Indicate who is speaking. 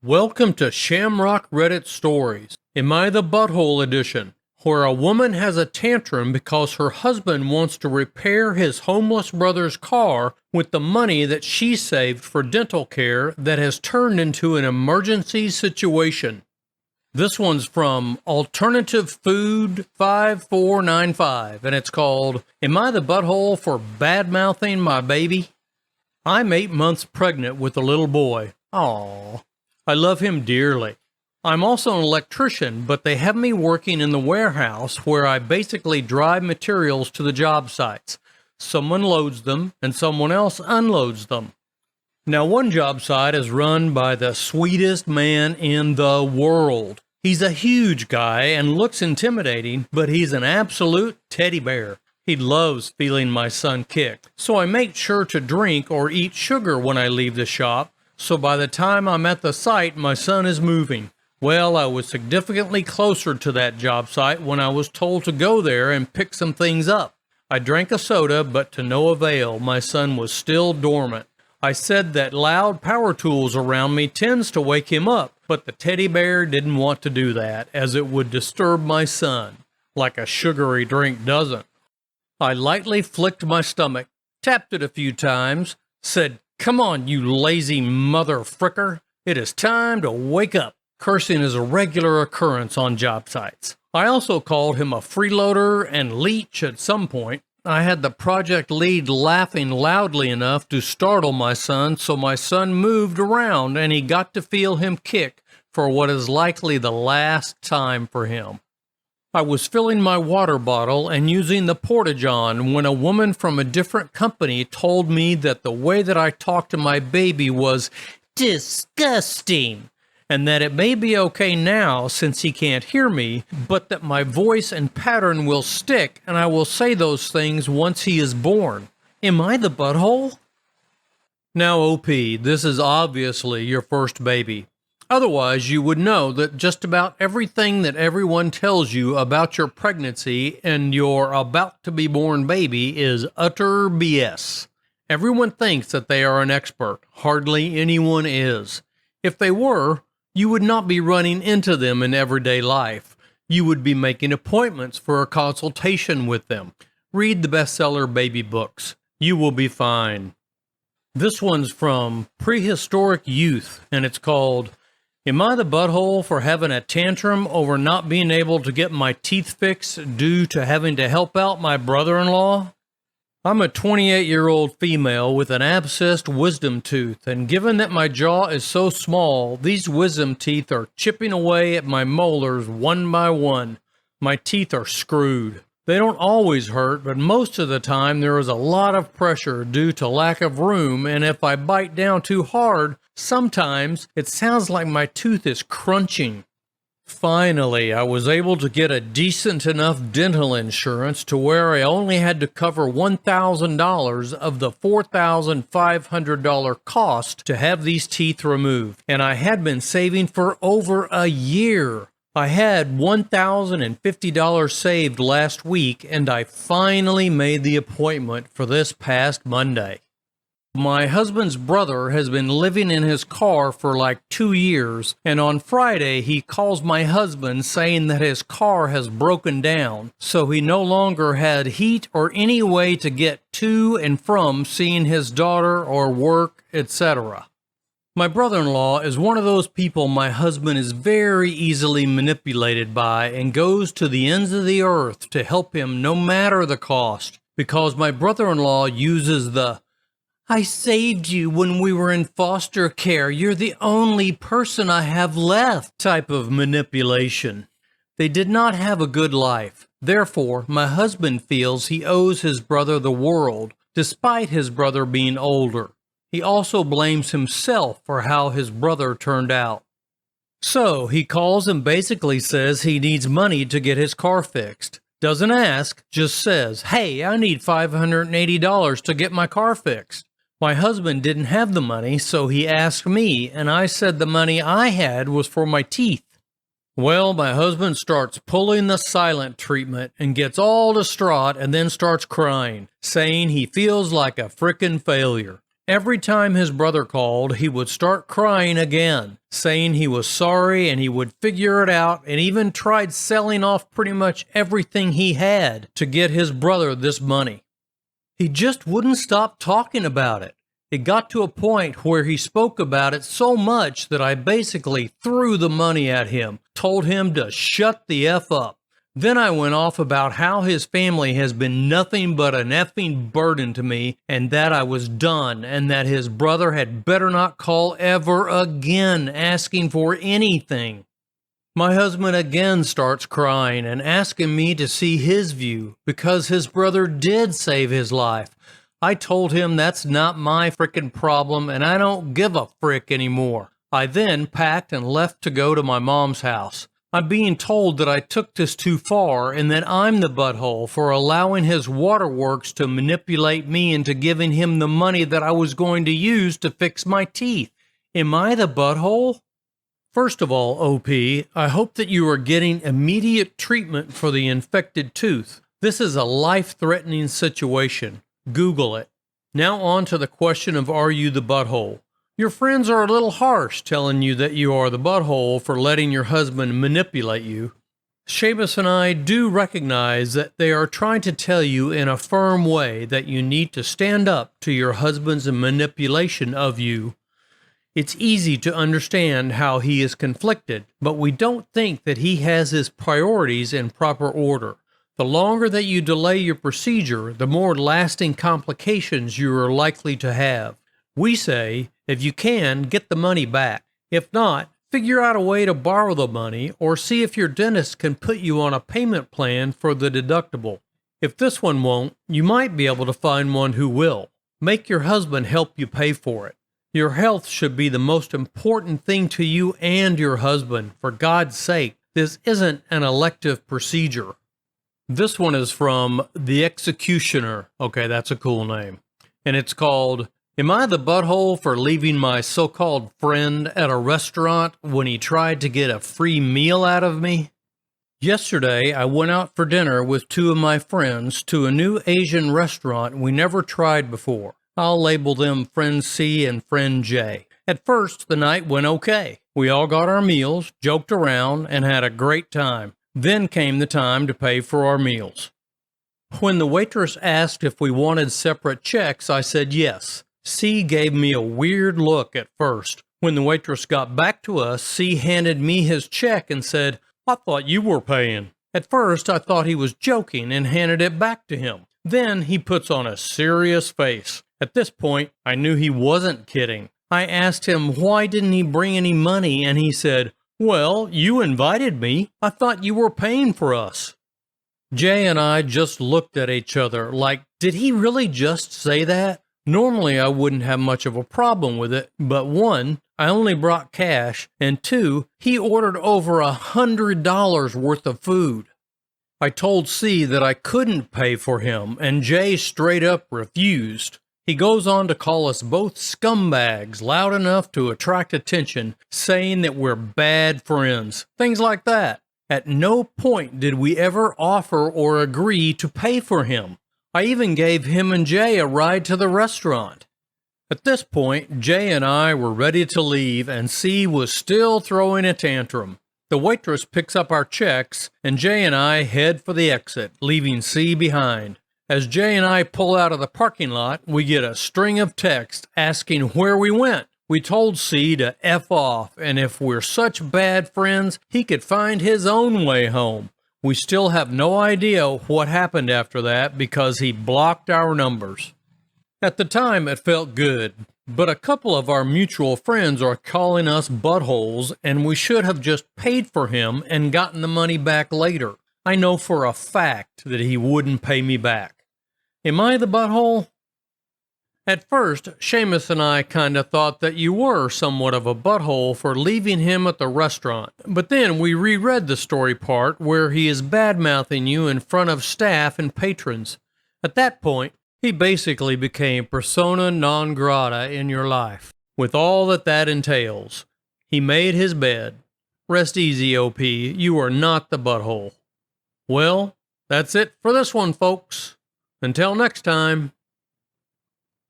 Speaker 1: Welcome to Shamrock Reddit Stories, Am I the Butthole Edition, where a woman has a tantrum because her husband wants to repair his homeless brother's car with the money that she saved for dental care that has turned into an emergency situation. This one's from Alternative Food 5495, and it's called, Am I the Butthole for Bad-Mouthing My Baby? I'm 8 months pregnant with a little boy. Aww. I love him dearly. I'm also an electrician, but they have me working in the warehouse where I basically drive materials to the job sites. Someone loads them and someone else unloads them. Now, one job site is run by the sweetest man in the world. He's a huge guy and looks intimidating, but he's an absolute teddy bear. He loves feeling my son kick, so I make sure to drink or eat sugar when I leave the shop. So by the time I'm at the site, my son is moving. Well, I was significantly closer to that job site when I was told to go there and pick some things up. I drank a soda, but to no avail. My son was still dormant. I said that loud power tools around me tends to wake him up, but the teddy bear didn't want to do that, as it would disturb my son, like a sugary drink doesn't. I lightly flicked my stomach, tapped it a few times, said, "Come on, you lazy mother fricker. It is time to wake up." Cursing is a regular occurrence on job sites. I also called him a freeloader and leech at some point. I had the project lead laughing loudly enough to startle my son, so my son moved around and he got to feel him kick for what is likely the last time for him. I was filling my water bottle and using the porta-john when a woman from a different company told me that the way that I talked to my baby was disgusting, and that it may be okay now since he can't hear me, but that my voice and pattern will stick and I will say those things once he is born. Am I the butthole? Now, OP, this is obviously your first baby. Otherwise, you would know that just about everything that everyone tells you about your pregnancy and your about-to-be-born baby is utter BS. Everyone thinks that they are an expert. Hardly anyone is. If they were, you would not be running into them in everyday life. You would be making appointments for a consultation with them. Read the bestseller baby books. You will be fine. This one's from Prehistoric Youth, and it's called, Am I the butthole for having a tantrum over not being able to get my teeth fixed due to having to help out my brother-in-law? I'm a 28-year-old female with an abscessed wisdom tooth, and given that my jaw is so small, these wisdom teeth are chipping away at my molars one by one. My teeth are screwed. They don't always hurt, but most of the time there is a lot of pressure due to lack of room, and if I bite down too hard, sometimes it sounds like my tooth is crunching. Finally, I was able to get a decent enough dental insurance to where I only had to cover $1,000 of the $4,500 cost to have these teeth removed, and I had been saving for over a year. I had $1,050 saved last week, and I finally made the appointment for this past Monday. My husband's brother has been living in his car for like 2 years, and on Friday he calls my husband saying that his car has broken down, so he no longer had heat or any way to get to and from seeing his daughter or work, etc. My brother-in-law is one of those people my husband is very easily manipulated by and goes to the ends of the earth to help him no matter the cost, because my brother-in-law uses the "I saved you when we were in foster care. You're the only person I have left" type of manipulation. They did not have a good life. Therefore, my husband feels he owes his brother the world, despite his brother being older. He also blames himself for how his brother turned out. So he calls and basically says he needs money to get his car fixed. Doesn't ask, just says, "Hey, I need $580 to get my car fixed." My husband didn't have the money, so he asked me, and I said the money I had was for my teeth. Well, my husband starts pulling the silent treatment and gets all distraught and then starts crying, saying he feels like a frickin' failure. Every time his brother called, he would start crying again, saying he was sorry and he would figure it out, and even tried selling off pretty much everything he had to get his brother this money. He just wouldn't stop talking about it. It got to a point where he spoke about it so much that I basically threw the money at him, told him to shut the F up. Then I went off about how his family has been nothing but an effing burden to me, and that I was done, and that his brother had better not call ever again asking for anything. My husband again starts crying and asking me to see his view because his brother did save his life. I told him that's not my frickin' problem and I don't give a frick anymore. I then packed and left to go to my mom's house. I'm being told that I took this too far and that I'm the butthole for allowing his waterworks to manipulate me into giving him the money that I was going to use to fix my teeth. Am I the butthole? First of all, OP, I hope that you are getting immediate treatment for the infected tooth. This is a life-threatening situation. Google it. Now on to the question of are you the butthole? Your friends are a little harsh telling you that you are the butthole for letting your husband manipulate you. Seamus and I do recognize that they are trying to tell you in a firm way that you need to stand up to your husband's manipulation of you. It's easy to understand how he is conflicted, but we don't think that he has his priorities in proper order. The longer that you delay your procedure, the more lasting complications you are likely to have. We say, if you can, get the money back. If not, figure out a way to borrow the money or see if your dentist can put you on a payment plan for the deductible. If this one won't, you might be able to find one who will. Make your husband help you pay for it. Your health should be the most important thing to you and your husband. For God's sake, this isn't an elective procedure. This one is from The Executioner. Okay, that's a cool name. And it's called, Am I the butthole for leaving my so-called friend at a restaurant when he tried to get a free meal out of me? Yesterday, I went out for dinner with two of my friends to a new Asian restaurant we never tried before. I'll label them Friend C and Friend J. At first, the night went okay. We all got our meals, joked around, and had a great time. Then came the time to pay for our meals. When the waitress asked if we wanted separate checks, I said yes. C gave me a weird look at first. When the waitress got back to us, C handed me his check and said, I thought you were paying. At first, I thought he was joking and handed it back to him. Then he puts on a serious face. At this point, I knew he wasn't kidding. I asked him why didn't he bring any money, and he said, Well, you invited me. I thought you were paying for us. Jay and I just looked at each other like, did he really just say that? Normally, I wouldn't have much of a problem with it, but one, I only brought cash, and two, he ordered over $100 worth of food. I told C that I couldn't pay for him, and Jay straight up refused. He goes on to call us both scumbags loud enough to attract attention, saying that we're bad friends, things like that. At no point did we ever offer or agree to pay for him. I even gave him and Jay a ride to the restaurant. At this point, Jay and I were ready to leave, and C was still throwing a tantrum. The waitress picks up our checks, and Jay and I head for the exit, leaving C behind. As Jay and I pull out of the parking lot, we get a string of texts asking where we went. We told C to F off, and if we're such bad friends, he could find his own way home. We still have no idea what happened after that because he blocked our numbers. At the time, it felt good, but a couple of our mutual friends are calling us buttholes, and we should have just paid for him and gotten the money back later. I know for a fact that he wouldn't pay me back. Am I the butthole? At first, Seamus and I kinda thought that you were somewhat of a butthole for leaving him at the restaurant, but then we reread the story part where he is bad-mouthing you in front of staff and patrons. At that point, he basically became persona non grata in your life, with all that entails. He made his bed. Rest easy, OP, you are not the butthole. Well, that's it for this one, folks. Until next time.